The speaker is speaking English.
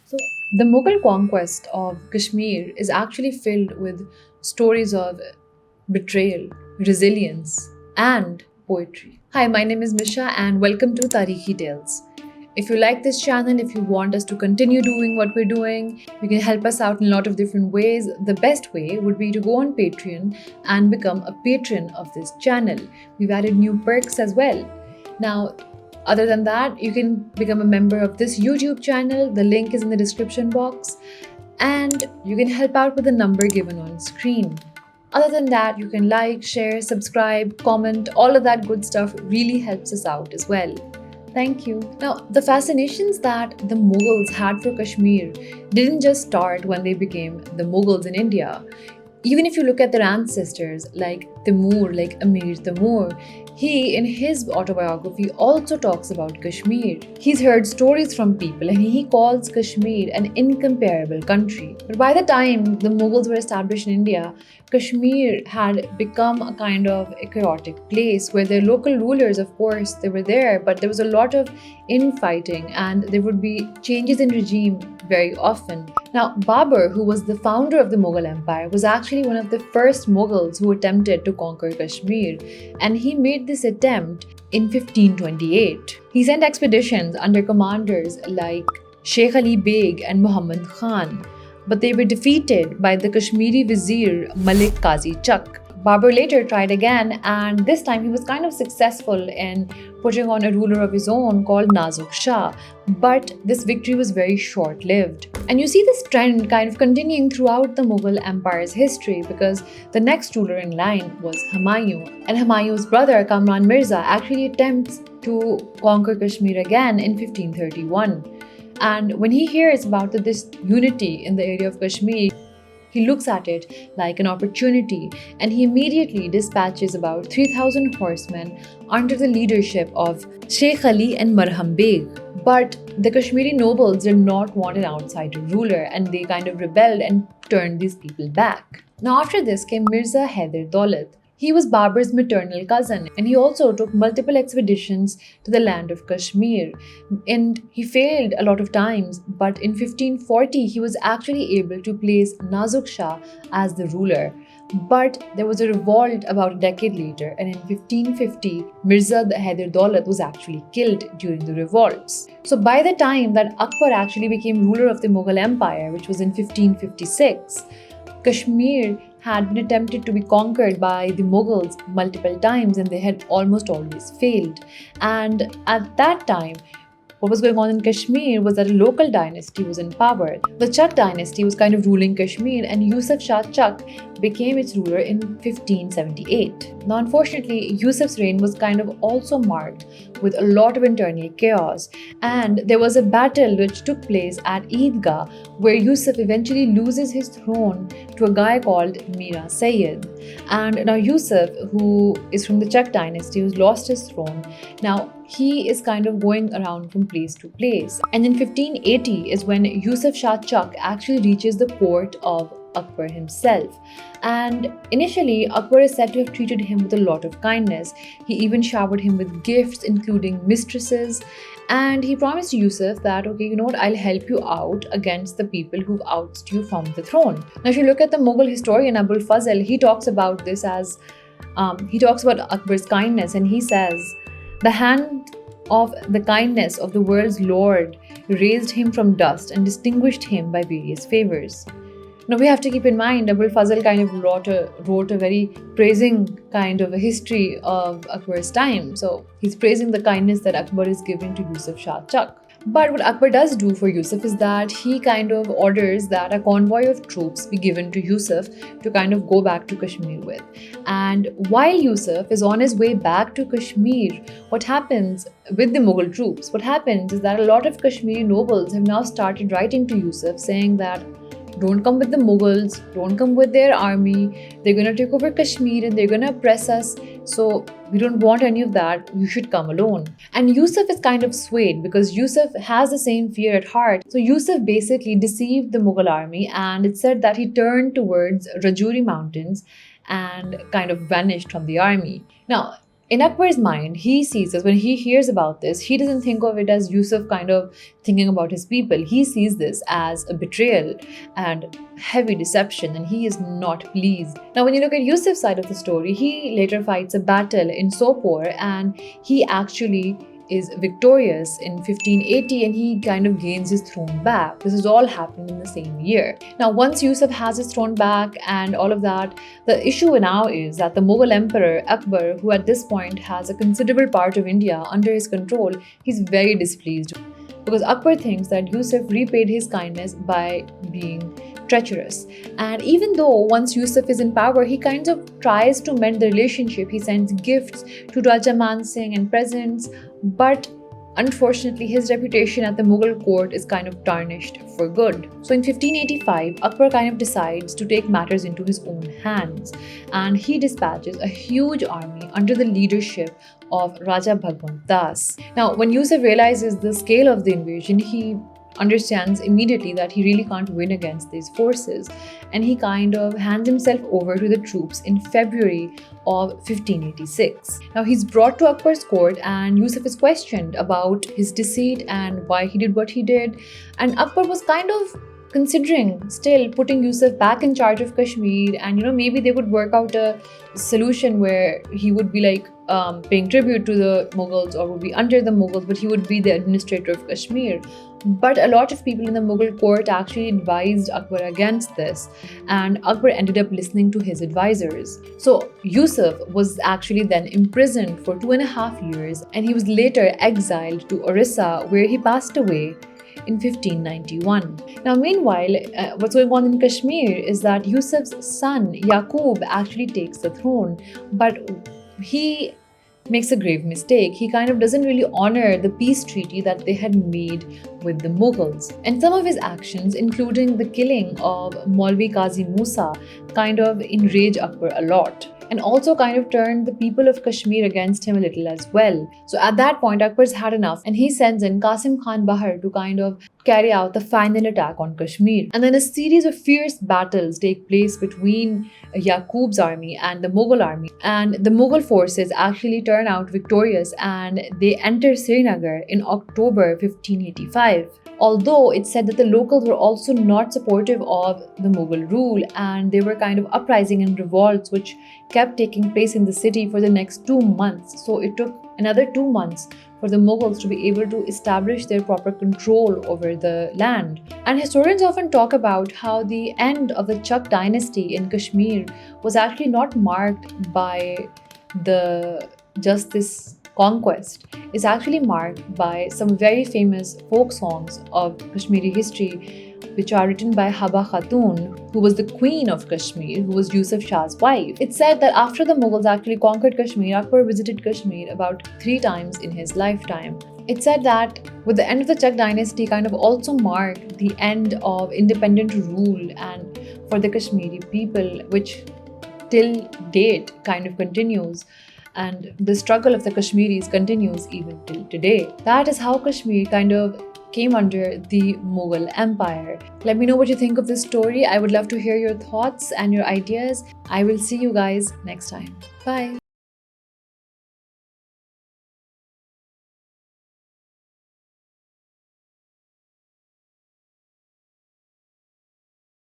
So, the Mughal conquest of Kashmir is actually filled with stories of betrayal, resilience, and poetry. Hi, my name is Misha, and welcome to Tarikhi Tales. If you like this channel, if you want us to continue doing what we're doing, you can help us out in a lot of different ways. The best way would be to go on Patreon and become a patron of this channel. We've added new perks as well. Now, other than that, you can become a member of this YouTube channel. The link is in the description box. And you can help out with the number given on screen. Other than that, you can like, share, subscribe, comment, all of that good stuff really helps us out as well. Thank you. Now, the fascinations that the Mughals had for Kashmir didn't just start when they became the Mughals in India. Even if you look at their ancestors like Timur, like Amir Timur, he in his autobiography also talks about Kashmir. He's heard stories from people and he calls Kashmir an incomparable country. But by the time the Mughals were established in India, Kashmir had become a kind of a chaotic place where their local rulers, of course, they were there, but there was a lot of infighting and there would be changes in regime very often. Now, Babur, who was the founder of the Mughal Empire, was actually one of the first Mughals who attempted to conquer Kashmir, and he made this attempt in 1528. He sent expeditions under commanders like Sheikh Ali Beg and Muhammad Khan, but they were defeated by the Kashmiri vizier Malik Qazi Chak. Babur later tried again, and this time he was kind of successful in putting on a ruler of his own called Nazuk Shah. But this victory was very short lived. And you see this trend kind of continuing throughout the Mughal Empire's history because the next ruler in line was Humayun. And Humayun's brother Kamran Mirza actually attempts to conquer Kashmir again in 1531. And when he hears about this unity in the area of Kashmir, he looks at it like an opportunity and he immediately dispatches about 3,000 horsemen under the leadership of Sheikh Ali and Marham Beg. But the Kashmiri nobles did not want an outsider ruler and they kind of rebelled and turned these people back. Now after this came Mirza Haider Daulat. He was Babur's maternal cousin and he also took multiple expeditions to the land of Kashmir. And he failed a lot of times, but in 1540 he was actually able to place Nazuk Shah as the ruler. But there was a revolt about a decade later, and in 1550, Mirza Haider Daulat was actually killed during the revolts. So by the time that Akbar actually became ruler of the Mughal Empire, which was in 1556, Kashmir had been attempted to be conquered by the Mughals multiple times and they had almost always failed. And at that time, what was going on in Kashmir was that a local dynasty was in power. The Chak dynasty was kind of ruling Kashmir and Yusuf Shah Chak became its ruler in 1578. Now, unfortunately, Yusuf's reign was kind of also marked with a lot of internal chaos. And there was a battle which took place at Eidgah where Yusuf eventually loses his throne to a guy called Mira Sayyid. And now Yusuf, who is from the Chak dynasty, who's lost his throne, now he is kind of going around from place to place. And in 1580 is when Yusuf Shah Chak actually reaches the court of Akbar himself. And initially, Akbar is said to have treated him with a lot of kindness. He even showered him with gifts, including mistresses. And he promised Yusuf that, okay, you know what, I'll help you out against the people who've ousted you from the throne. Now, if you look at the Mughal historian Abul Fazl, he talks about this as, he talks about Akbar's kindness and he says, the hand of the kindness of the world's Lord raised him from dust and distinguished him by various favors. Now we have to keep in mind, Abul Fazl kind of wrote a very praising kind of a history of Akbar's time. So he's praising the kindness that Akbar is giving to Yusuf Shah Chak. But what Akbar does do for Yusuf is that he kind of orders that a convoy of troops be given to Yusuf to kind of go back to Kashmir with. And while Yusuf is on his way back to Kashmir, what happens with the Mughal troops? What happens is that a lot of Kashmiri nobles have now started writing to Yusuf saying that don't come with the Mughals, don't come with their army, they're going to take over Kashmir and they're going to oppress us, so we don't want any of that, you should come alone. And Yusuf is kind of swayed because Yusuf has the same fear at heart. So Yusuf basically deceived the Mughal army and it said that he turned towards Rajouri mountains and kind of vanished from the army. Now, In Akbar's mind, he sees this, when he hears about this, he doesn't think of it as Yusuf kind of thinking about his people. He sees this as a betrayal and heavy deception, and he is not pleased. Now, when you look at Yusuf's side of the story, he later fights a battle in Sopor, and he actually is victorious in 1580, and he kind of gains his throne back. This is all happening in the same year. Now, once Yusuf has his throne back and all of that, the issue now is that the Mughal emperor Akbar, who at this point has a considerable part of India under his control, he's very displeased because Akbar thinks that Yusuf repaid his kindness by being treacherous. And even though once Yusuf is in power, he kind of tries to mend the relationship. He sends gifts to Raja Man Singh and presents, but unfortunately, his reputation at the Mughal court is kind of tarnished for good. So in 1585, Akbar kind of decides to take matters into his own hands, and he dispatches a huge army under the leadership of Raja Bhagwant Das. Now, when Yusuf realizes the scale of the invasion, he understands immediately that he really can't win against these forces, and he kind of hands himself over to the troops in February of 1586. Now, he's brought to Akbar's court, and Yusuf is questioned about his deceit and why he did what he did, and Akbar was kind of considering still putting Yusuf back in charge of Kashmir, and maybe they would work out a solution where he would be like paying tribute to the Mughals or would be under the Mughals, but he would be the administrator of Kashmir. But a lot of people in the Mughal court actually advised Akbar against this, and Akbar ended up listening to his advisors. So Yusuf was actually then imprisoned for 2.5 years, and he was later exiled to Orissa, where he passed away in 1591. Now, meanwhile, what's going on in Kashmir is that Yusuf's son Yaqub actually takes the throne, but he makes a grave mistake. He kind of doesn't really honor the peace treaty that they had made with the Mughals. And some of his actions, including the killing of Maulvi Qazi Musa, kind of enrage Akbar a lot, and also kind of turned the people of Kashmir against him a little as well. So at that point, Akbar's had enough, and he sends in Qasim Khan Bahar to kind of carry out the final attack on Kashmir. And then a series of fierce battles take place between Yaqub's army and the Mughal army. And the Mughal forces actually turn out victorious, and they enter Srinagar in October 1585. Although it's said that the locals were also not supportive of the Mughal rule, and they were kind of uprising and revolts which kept taking place in the city for the next 2 months. So it took another 2 months for the Mughals to be able to establish their proper control over the land. And historians often talk about how the end of the Chak dynasty in Kashmir was actually not marked by just this conquest. Is actually marked by some very famous folk songs of Kashmiri history, which are written by Haba Khatun, who was the queen of Kashmir, who was Yusuf Shah's wife. It's said that after the Mughals actually conquered Kashmir, Akbar visited Kashmir about 3 times in his lifetime. It's said that with the end of the Chak dynasty kind of also marked the end of independent rule and for the Kashmiri people, which till date kind of continues. And the struggle of the Kashmiris continues even till today. That is how Kashmir kind of came under the Mughal Empire. Let me know what you think of this story. I would love to hear your thoughts and your ideas. I will see you guys next time. Bye.